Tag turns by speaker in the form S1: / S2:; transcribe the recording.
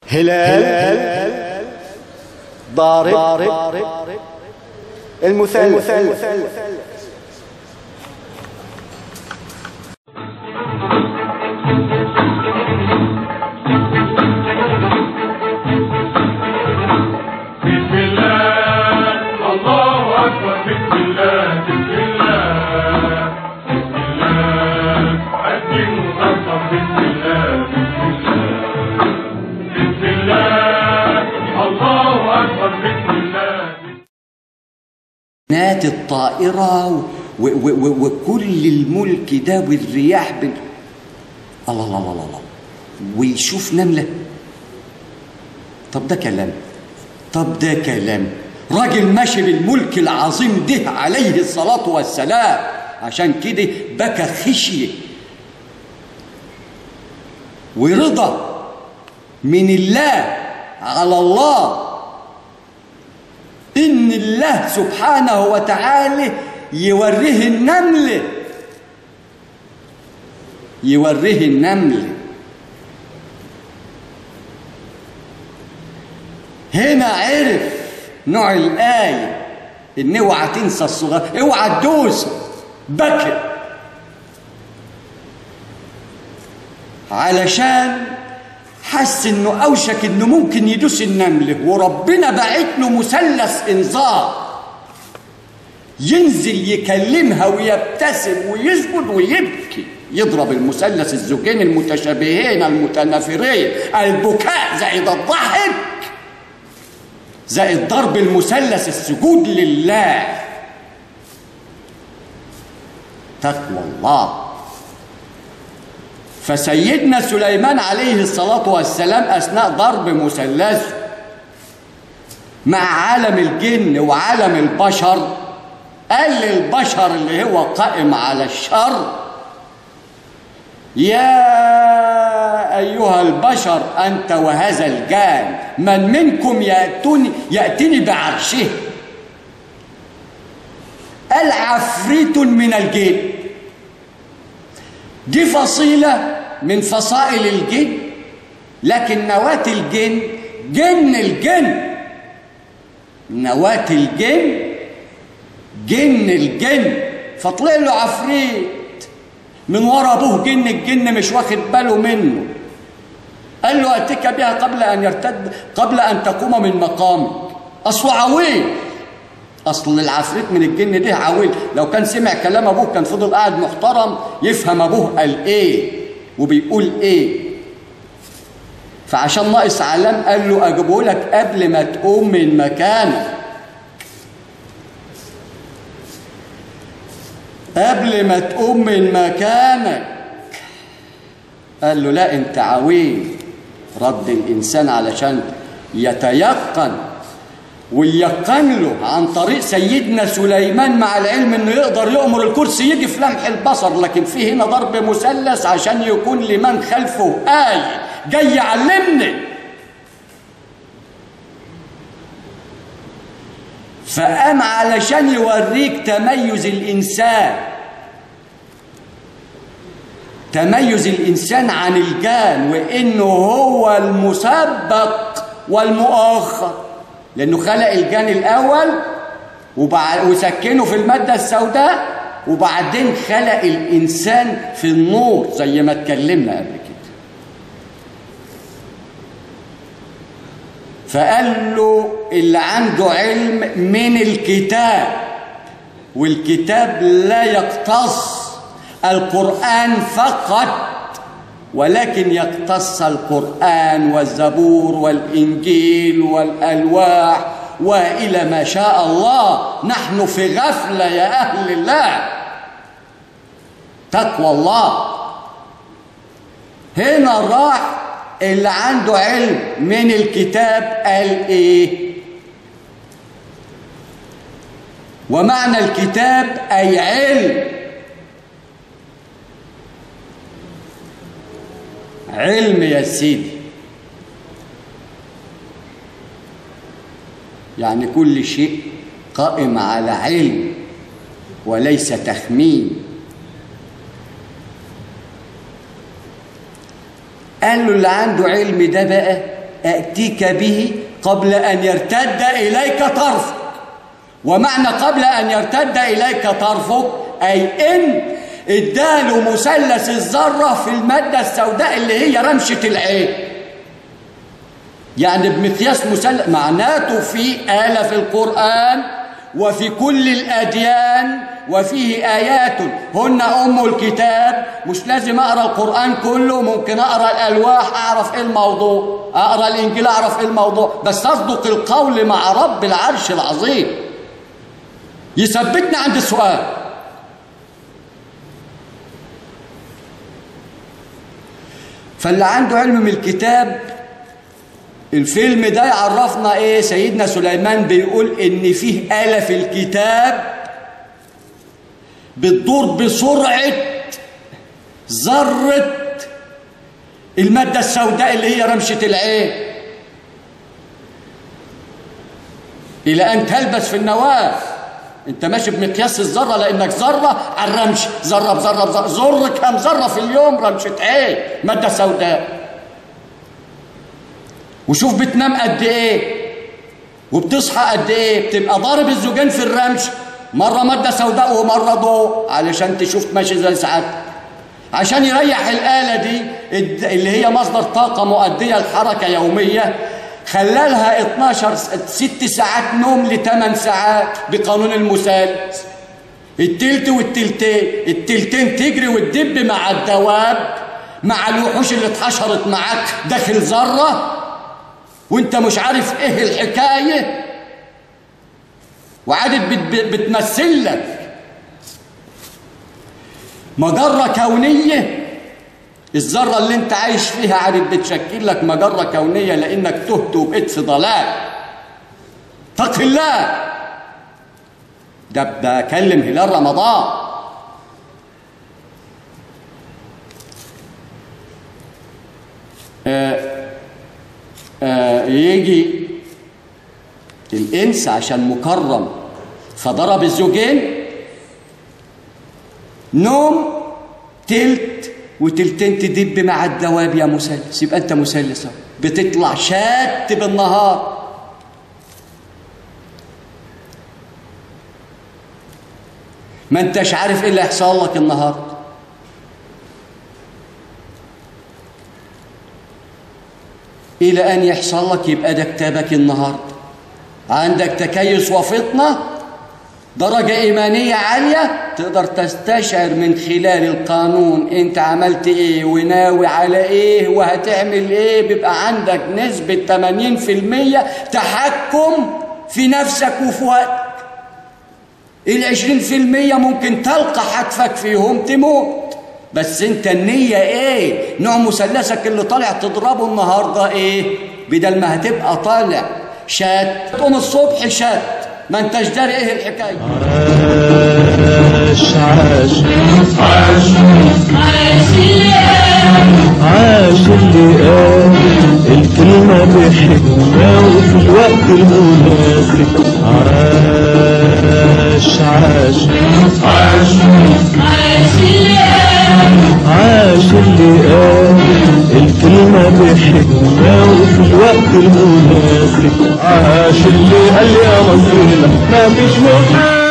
S1: هلال ضارب المثلث.
S2: الطائرة وكل الملك ده والرياح الله الله الله الله، ويشوف نملة. طب ده كلام راجل ماشي بالملك العظيم ده عليه الصلاة والسلام، عشان كده بكى خشية ورضا من الله على الله إن الله سبحانه وتعالى يوريه النمل. هنا عرف نوع الآية إن اوعى تنسى الصغير، اوعى تدوس. بكى علشان حس انه اوشك انه ممكن يدوس النمله، وربنا باعت له مثلث انذار ينزل يكلمها ويبتسم ويسجد ويبكي، يضرب المثلث الزوجين المتشابهين المتنافرين، البكاء زائد الضحك زائد ضرب المثلث السجود لله. تقوى الله. فسيدنا سليمان عليه الصلاة والسلام أثناء ضرب مثلثه مع عالم الجن وعالم البشر قال للبشر اللي هو قائم على الشر: يا أيها البشر أنت وهذا الجان من منكم يأتني بعرشه. قال عفريت من الجن، دي فصيلة من فصائل الجن، لكن نواة الجن نواة الجن فطلع له عفريت من ورا ابوه جن، الجن مش واخد باله منه. قال له اتيك بها قبل ان تقوم من مقامك. اصله عويل، اصل العفريت من الجن ده عويل، لو كان سمع كلام ابوه كان فضل قاعد محترم يفهم ابوه قال ايه وبيقول ايه. فعشان ناقص علام قال له اجيبه لك قبل ما تقوم من مكانك، قبل ما تقوم من مكانك. قال له لا انت عويل. رد الانسان علشان يتيقن ويقن له عن طريق سيدنا سليمان، مع العلم انه يقدر يؤمر الكرسي يجي في لمح البصر، لكن فيه هنا ضرب مثلث عشان يكون لمن خلفه آية جاي يعلمني. فقام علشان يوريك تميز الإنسان عن الجان، وإنه هو المسبق والمؤخر، لأنه خلق الجان الأول وسكنه في المادة السوداء، وبعدين خلق الإنسان في النور زي ما اتكلمنا قبل كده. فقال له اللي عنده علم من الكتاب، والكتاب لا يقتص القرآن فقط، ولكن يقتص القرآن والزبور والإنجيل والألواح وإلى ما شاء الله. نحن في غفلة يا أهل الله. تقوى الله. هنا راح اللي عنده علم من الكتاب قال إيه؟ ومعنى الكتاب أي علم يا سيدي، يعني كل شيء قائم على علم وليس تخمين. قال له اللي عنده علم ده بقى أأتيك به قبل أن يرتد إليك طرفك. ومعنى قبل أن يرتد إليك طرفك أي إن اداله مثلث الذرة في المادة السوداء اللي هي رمشة العين، يعني بمقياس مثلث. معناته في آية في القرآن وفي كل الأديان وفيه آيات هن أم الكتاب. مش لازم أقرأ القرآن كله، ممكن أقرأ الألواح أعرف إيه الموضوع، أقرأ الإنجيل أعرف إيه الموضوع، بس أصدق القول مع رب العرش العظيم يثبتنا عند السؤال. فاللي عنده علم من الكتاب، الفيلم ده يعرفنا ايه؟ سيدنا سليمان بيقول ان فيه آلة في الكتاب بتدور بسرعة ذرة المادة السوداء اللي هي رمشة العين إلى أن تلبس في النواة. أنت ماشي بمقياس الذرة لأنك ذرة على الرمش، ذرة بذرة بذرة، ذر كم ذرة في اليوم رمشة عين مادة سوداء. وشوف بتنام قد إيه وبتصحى قد إيه، بتبقى ضارب الزوجين في الرمش، مرة مادة سوداء ومرة ضوء، علشان تشوف ماشي زي ساعتك. عشان يريح الآلة دي اللي هي مصدر طاقة مؤدية لحركة يومية، خلالها 6 ساعات نوم ل8 ساعات بقانون المثلث. التلت والتلتين، التلتين تجري وتدب مع الدواب مع الوحوش اللي اتحشرت معاك داخل ذرة وانت مش عارف ايه الحكاية، وعادت بتمثل لك مجرة كونية. الذرة اللي انت عايش فيها عادت بتشكل لك مجرة كونية لانك تهت وبقيت في ضلال. اتق الله. ده بكلم هلال رمضان. يجي الإنس عشان مكرم فضرب الزوجين، نوم تلت وتلتين تدب مع الدواب يا مثلث، يبقى انت مثلث بتطلع شات بالنهار. ما انتش عارف ايه اللي هيحصل لك النهارده. الى ان يحصل لك يبقى ده كتابك النهارده. عندك تكيس وفطنه، درجة إيمانية عالية، تقدر تستشعر من خلال القانون أنت عملت إيه وناوي على إيه وهتعمل إيه. بيبقى عندك نسبة 80% تحكم في نفسك وفي وقتك. 20% ممكن تلقى حتفك فيهم تموت، بس أنت النية إيه؟ نوع مثلثك اللي طالع تضربه النهاردة إيه؟ بدل ما هتبقى طالع شات تقوم الصبح شات ما انتش داري ايه الحكايه.
S3: عاش عاش عاش عاش اللي قال الكلمة بحكمة وفي الوقت المناسب. عاش عاش عاش عاش اللي قال الكلمة بحكمة وفي الوقت المناسب. عاش اللي قال يا مصرنا ما فيش محال.